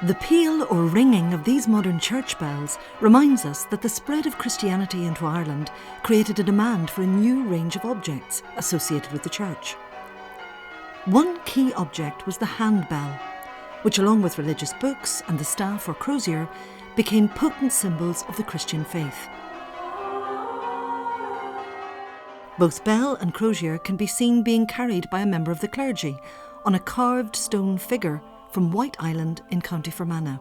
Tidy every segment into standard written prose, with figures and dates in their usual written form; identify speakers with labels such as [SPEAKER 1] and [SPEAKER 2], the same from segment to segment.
[SPEAKER 1] The peal or ringing of these modern church bells reminds us that the spread of Christianity into Ireland created a demand for a new range of objects associated with the church. One key object was the handbell, which along with religious books and the staff or crozier became potent symbols of the Christian faith. Both bell and crozier can be seen being carried by a member of the clergy on a carved stone figure from White Island in County Fermanagh.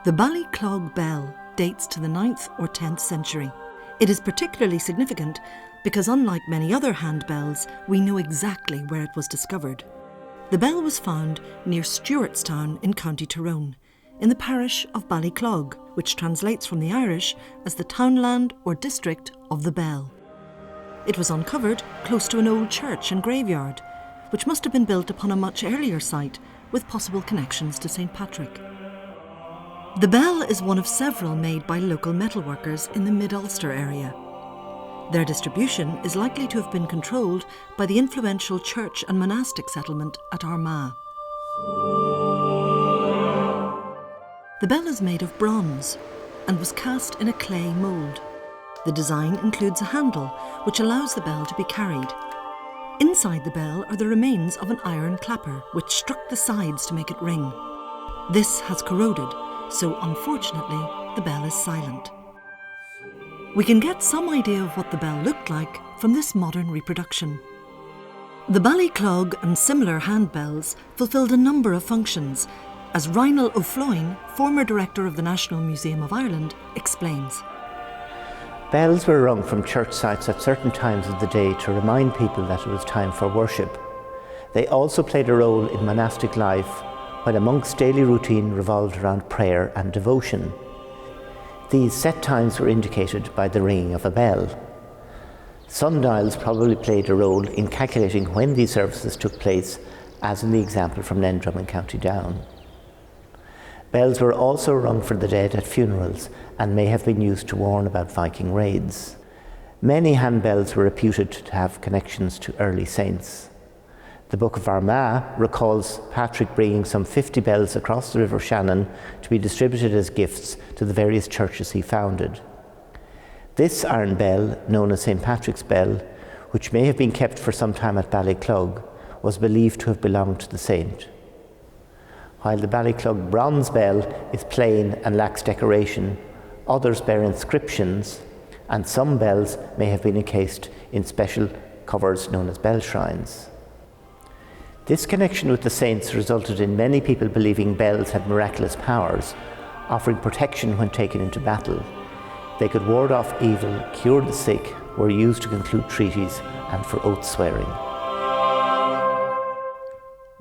[SPEAKER 1] The Ballyclog Bell dates to the 9th or 10th century. It is particularly significant because unlike many other handbells, we know exactly where it was discovered. The bell was found near Stewartsown in County Tyrone, in the parish of Ballyclog, which translates from the Irish as the townland or district of the bell. It was uncovered close to an old church and graveyard, which must have been built upon a much earlier site with possible connections to St. Patrick. The bell is one of several made by local metalworkers in the mid-Ulster area. Their distribution is likely to have been controlled by the influential church and monastic settlement at Armagh. The bell is made of bronze and was cast in a clay mould. The design includes a handle which allows the bell to be carried. Inside the bell are the remains of an iron clapper which struck the sides to make it ring. This has corroded, so unfortunately the bell is silent. We can get some idea of what the bell looked like from this modern reproduction. The Ballyclog and similar handbells fulfilled a number of functions, as Reinald O'Floyne, former director of the National Museum of Ireland, explains.
[SPEAKER 2] Bells were rung from church sites at certain times of the day to remind people that it was time for worship. They also played a role in monastic life, while a monk's daily routine revolved around prayer and devotion. These set times were indicated by the ringing of a bell. Sundials probably played a role in calculating when these services took place, as in the example from Lendrum in County Down. Bells were also rung for the dead at funerals and may have been used to warn about Viking raids. Many handbells were reputed to have connections to early saints. The Book of Armagh recalls Patrick bringing some 50 bells across the River Shannon to be distributed as gifts to the various churches he founded. This iron bell, known as St. Patrick's Bell, which may have been kept for some time at Ballyclog, was believed to have belonged to the saint. While the Ballyclog bronze bell is plain and lacks decoration, others bear inscriptions, and some bells may have been encased in special covers known as bell shrines. This connection with the saints resulted in many people believing bells had miraculous powers, offering protection when taken into battle. They could ward off evil, cure the sick, were used to conclude treaties and for oath swearing.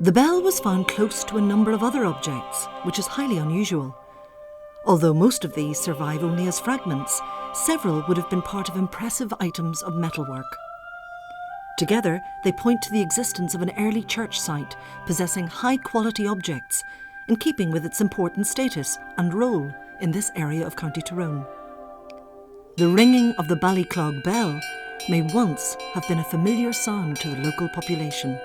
[SPEAKER 1] The bell was found close to a number of other objects, which is highly unusual. Although most of these survive only as fragments, several would have been part of impressive items of metalwork. Together, they point to the existence of an early church site possessing high-quality objects, in keeping with its important status and role in this area of County Tyrone. The ringing of the Ballyclog bell may once have been a familiar sound to the local population.